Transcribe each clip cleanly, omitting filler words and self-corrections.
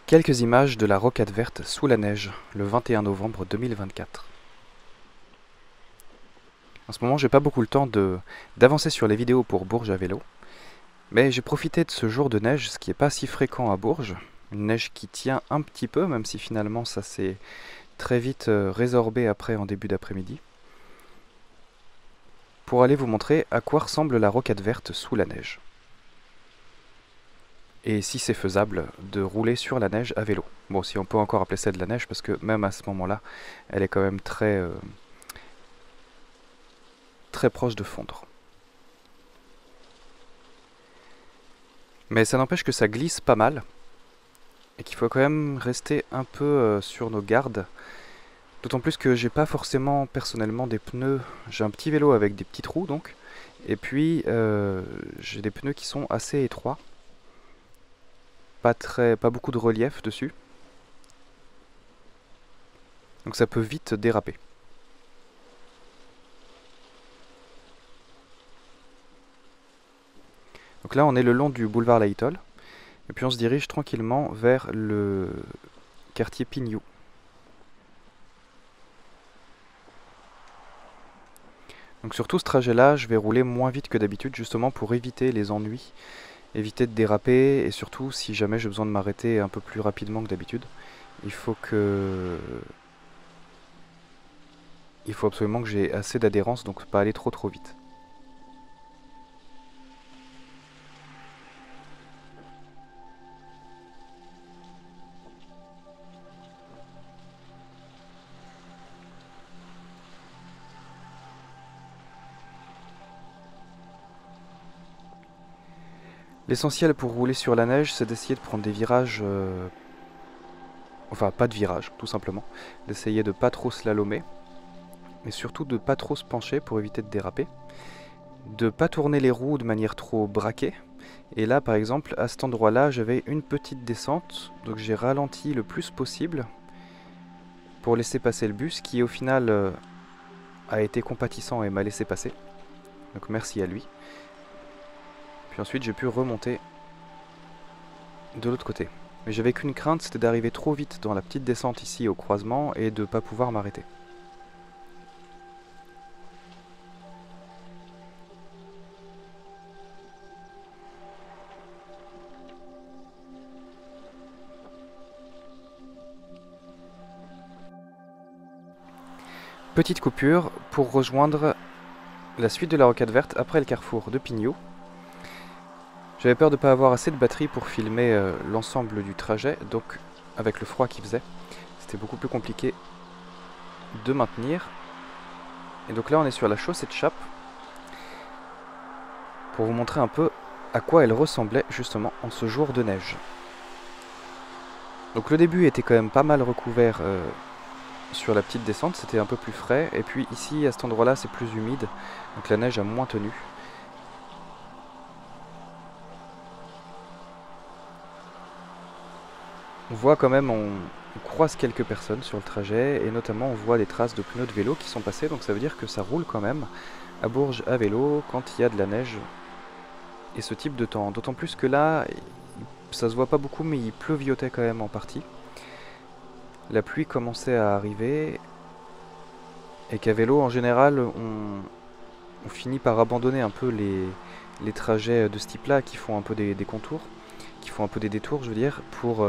Quelques images de la rocade verte sous la neige, le 21 novembre 2024. En ce moment, j'ai pas beaucoup le temps d'avancer sur les vidéos pour Bourges à vélo, mais j'ai profité de ce jour de neige, ce qui est pas si fréquent à Bourges, une neige qui tient un petit peu, même si finalement ça s'est très vite résorbé après en début d'après-midi, pour aller vous montrer à quoi ressemble la rocade verte sous la neige. Et si c'est faisable de rouler sur la neige à vélo. Bon, si on peut encore appeler ça de la neige, parce que même à ce moment-là, elle est quand même très proche de fondre. Mais ça n'empêche que ça glisse pas mal, et qu'il faut quand même rester un peu sur nos gardes. D'autant plus que j'ai pas forcément personnellement des pneus, j'ai un petit vélo avec des petits trous donc, et puis j'ai des pneus qui sont assez étroits. Pas beaucoup de relief dessus. Donc ça peut vite déraper. Donc là on est le long du boulevard Laytol. Et puis on se dirige tranquillement vers le quartier Pignou. Donc sur tout ce trajet-là, je vais rouler moins vite que d'habitude justement pour éviter les ennuis, éviter de déraper et surtout si jamais j'ai besoin de m'arrêter un peu plus rapidement que d'habitude, il faut absolument que j'ai assez d'adhérence, donc pas aller trop vite. L'essentiel pour rouler sur la neige, c'est d'essayer de prendre des virages, enfin pas de virages, tout simplement, d'essayer de pas trop slalomer, mais surtout de pas trop se pencher pour éviter de déraper, de pas tourner les roues de manière trop braquée. Et là par exemple, à cet endroit-là, j'avais une petite descente, donc j'ai ralenti le plus possible pour laisser passer le bus, qui au final a été compatissant et m'a laissé passer, donc merci à lui. Puis ensuite j'ai pu remonter de l'autre côté. Mais j'avais qu'une crainte, c'était d'arriver trop vite dans la petite descente ici au croisement et de ne pas pouvoir m'arrêter. Petite coupure pour rejoindre la suite de la rocade verte après le carrefour de Pignou. J'avais peur de ne pas avoir assez de batterie pour filmer l'ensemble du trajet, donc avec le froid qu'il faisait, c'était beaucoup plus compliqué de maintenir. Et donc là on est sur la chaussée de Chappe, pour vous montrer un peu à quoi elle ressemblait justement en ce jour de neige. Donc le début était quand même pas mal recouvert sur la petite descente, c'était un peu plus frais, et puis ici à cet endroit là c'est plus humide, donc la neige a moins tenu. On voit quand même, on croise quelques personnes sur le trajet, et notamment on voit des traces de pneus de vélo qui sont passés, donc ça veut dire que ça roule quand même à Bourges à vélo quand il y a de la neige et ce type de temps. D'autant plus que là, ça se voit pas beaucoup, mais il pleuviotait quand même en partie. La pluie commençait à arriver, et qu'à vélo en général, on finit par abandonner un peu les trajets de ce type-là qui font un peu des contours. Qui font un peu des détours, je veux dire, pour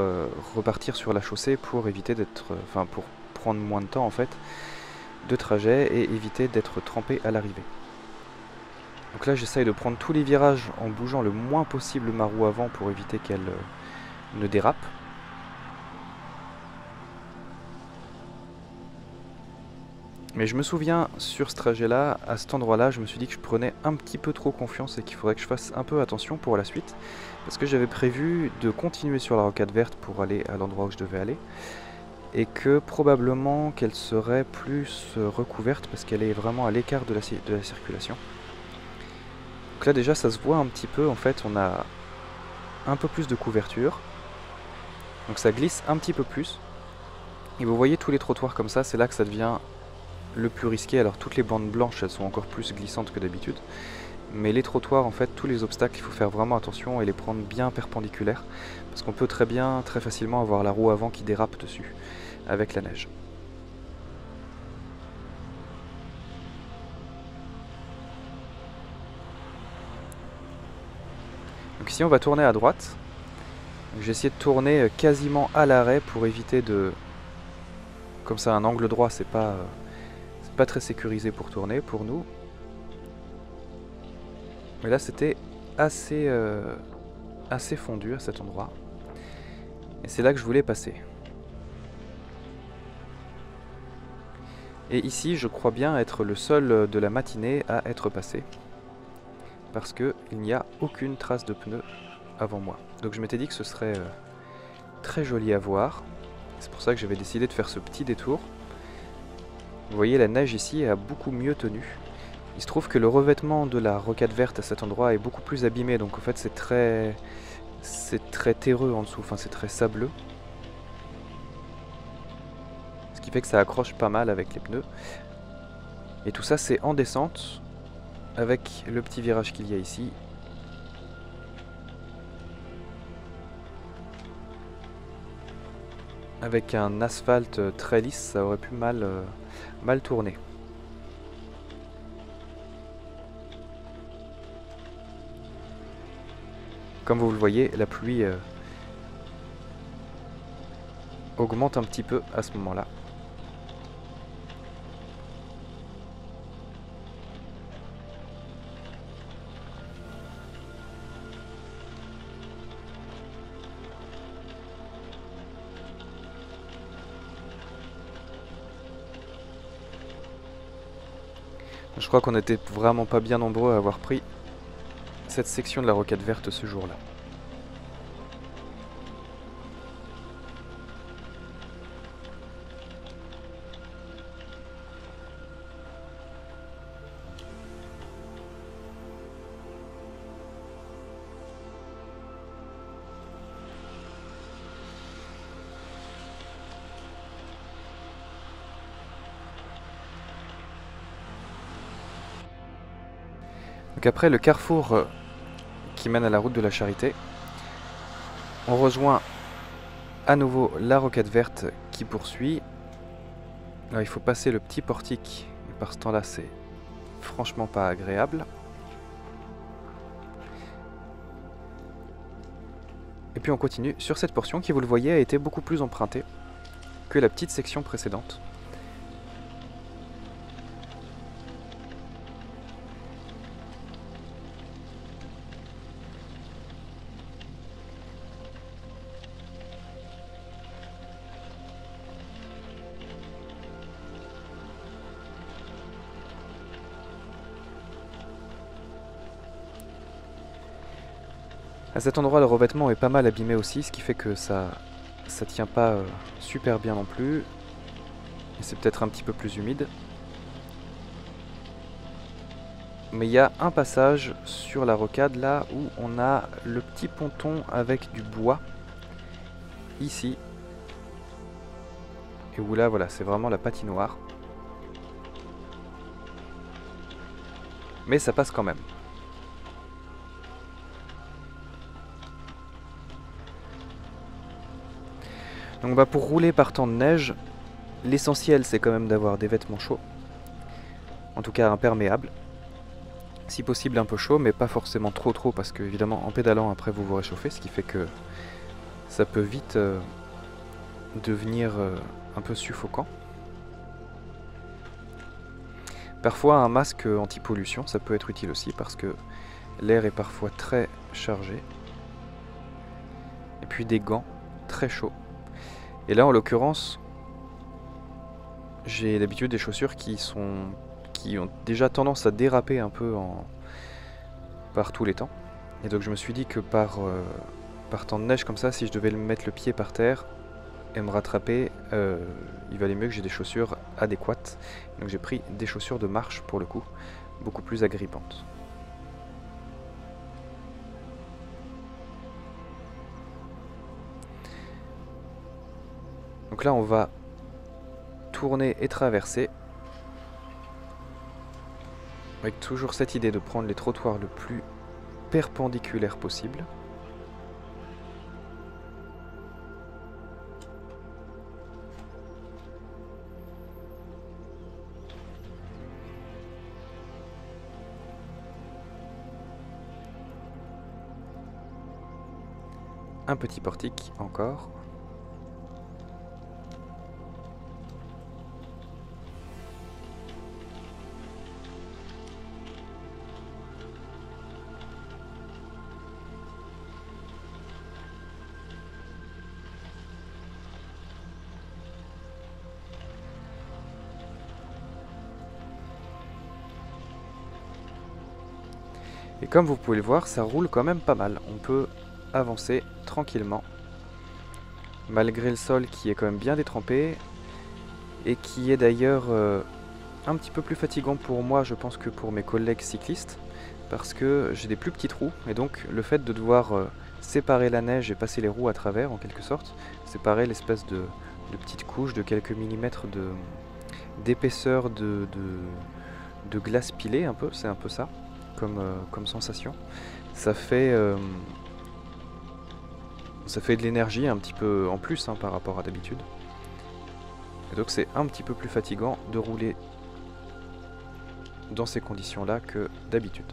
repartir sur la chaussée, pour éviter d'être, pour prendre moins de temps en fait de trajet et éviter d'être trempé à l'arrivée. Donc là, j'essaye de prendre tous les virages en bougeant le moins possible ma roue avant pour éviter qu'elle ne dérape. Mais je me souviens, sur ce trajet-là, à cet endroit-là, je me suis dit que je prenais un petit peu trop confiance et qu'il faudrait que je fasse un peu attention pour la suite. Parce que j'avais prévu de continuer sur la rocade verte pour aller à l'endroit où je devais aller. Et que probablement qu'elle serait plus recouverte parce qu'elle est vraiment à l'écart de la circulation. Donc là déjà ça se voit un petit peu, en fait on a un peu plus de couverture. Donc ça glisse un petit peu plus. Et vous voyez tous les trottoirs comme ça, c'est là que ça devient le plus risqué. Alors toutes les bandes blanches elles sont encore plus glissantes que d'habitude, Mais les trottoirs, en fait, tous les obstacles, il faut faire vraiment attention et les prendre bien perpendiculaires. Parce qu'on peut très facilement avoir la roue avant qui dérape dessus, avec la neige. Donc ici, on va tourner à droite. J'ai essayé de tourner quasiment à l'arrêt pour éviter de... Comme ça, un angle droit, c'est pas très sécurisé pour tourner, pour nous. Mais là, c'était assez fondu à cet endroit. Et c'est là que je voulais passer. Et ici, je crois bien être le seul de la matinée à être passé. Parce qu'il n'y a aucune trace de pneu avant moi. Donc je m'étais dit que ce serait très joli à voir. C'est pour ça que j'avais décidé de faire ce petit détour. Vous voyez, la neige ici a beaucoup mieux tenu. Il se trouve que le revêtement de la rocade verte à cet endroit est beaucoup plus abîmé. Donc en fait, c'est très terreux en dessous. Enfin, c'est très sableux. Ce qui fait que ça accroche pas mal avec les pneus. Et tout ça, c'est en descente. Avec le petit virage qu'il y a ici. Avec un asphalte très lisse, ça aurait pu mal tourner. Comme vous le voyez, la pluie augmente un petit peu à ce moment-là. Je crois qu'on n'était vraiment pas bien nombreux à avoir pris cette section de la rocade verte ce jour-là. Donc après le carrefour qui mène à la route de la Charité, on rejoint à nouveau la rocade verte qui poursuit. Alors il faut passer le petit portique, et par ce temps-là c'est franchement pas agréable. Et puis on continue sur cette portion qui, vous le voyez, a été beaucoup plus empruntée que la petite section précédente. À cet endroit, le revêtement est pas mal abîmé aussi, ce qui fait que ça tient pas super bien non plus. Et c'est peut-être un petit peu plus humide. Mais il y a un passage sur la rocade là où on a le petit ponton avec du bois. Ici. Et où là, voilà, c'est vraiment la patinoire. Mais ça passe quand même. Donc bah, pour rouler par temps de neige, l'essentiel c'est quand même d'avoir des vêtements chauds. En tout cas imperméables. Si possible un peu chaud, mais pas forcément trop parce que évidemment en pédalant après vous vous réchauffez, ce qui fait que ça peut vite devenir un peu suffocant. Parfois un masque anti-pollution, ça peut être utile aussi parce que l'air est parfois très chargé. Et puis des gants très chauds. Et là en l'occurrence, j'ai d'habitude des chaussures qui ont déjà tendance à déraper un peu par tous les temps. Et donc je me suis dit que par temps de neige comme ça, si je devais mettre le pied par terre et me rattraper, il valait mieux que j'ai des chaussures adéquates. Donc j'ai pris des chaussures de marche pour le coup, beaucoup plus agrippantes. Donc là on va tourner et traverser. Avec toujours cette idée de prendre les trottoirs le plus perpendiculaire possible. Un petit portique encore. Et comme vous pouvez le voir, ça roule quand même pas mal. On peut avancer tranquillement, malgré le sol qui est quand même bien détrempé, et qui est d'ailleurs un petit peu plus fatigant pour moi, je pense, que pour mes collègues cyclistes, parce que j'ai des plus petits trous, et donc le fait de devoir séparer la neige et passer les roues à travers, en quelque sorte, séparer l'espèce de petite couche de quelques millimètres d'épaisseur de glace pilée, un peu, c'est un peu ça, comme sensation. Ça fait de l'énergie un petit peu en plus par rapport à d'habitude. Et donc c'est un petit peu plus fatigant de rouler dans ces conditions-là que d'habitude.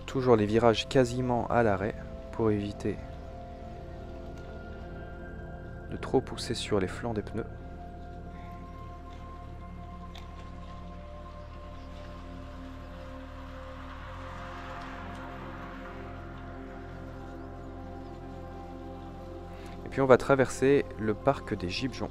Toujours les virages quasiment à l'arrêt pour éviter de trop pousser sur les flancs des pneus. Et puis on va traverser le parc des Gibjons.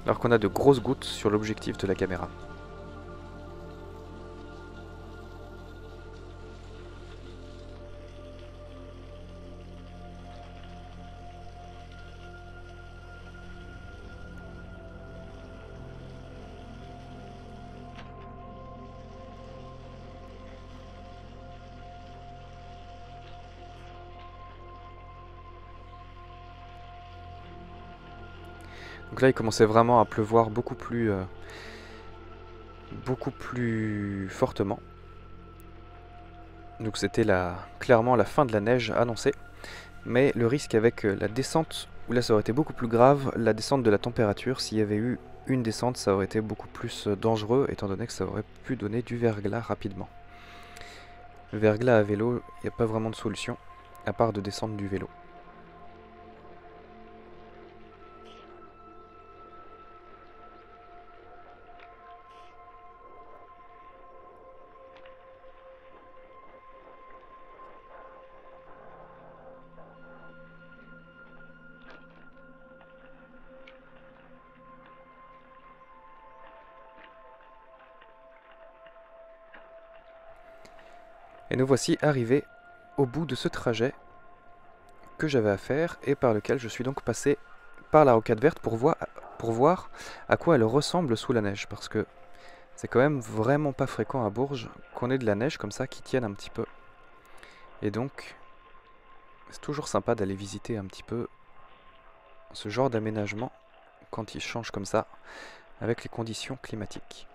Alors qu'on a de grosses gouttes sur l'objectif de la caméra. Donc là, il commençait vraiment à pleuvoir beaucoup plus fortement. Donc c'était clairement la fin de la neige annoncée. Mais le risque avec la descente, où là ça aurait été beaucoup plus grave, la descente de la température, s'il y avait eu une descente, ça aurait été beaucoup plus dangereux, étant donné que ça aurait pu donner du verglas rapidement. Le verglas à vélo, il n'y a pas vraiment de solution, à part de descendre du vélo. Et nous voici arrivés au bout de ce trajet que j'avais à faire et par lequel je suis donc passé par la rocade verte pour voir à quoi elle ressemble sous la neige, parce que c'est quand même vraiment pas fréquent à Bourges qu'on ait de la neige comme ça qui tienne un petit peu. Et donc c'est toujours sympa d'aller visiter un petit peu ce genre d'aménagement quand il change comme ça avec les conditions climatiques.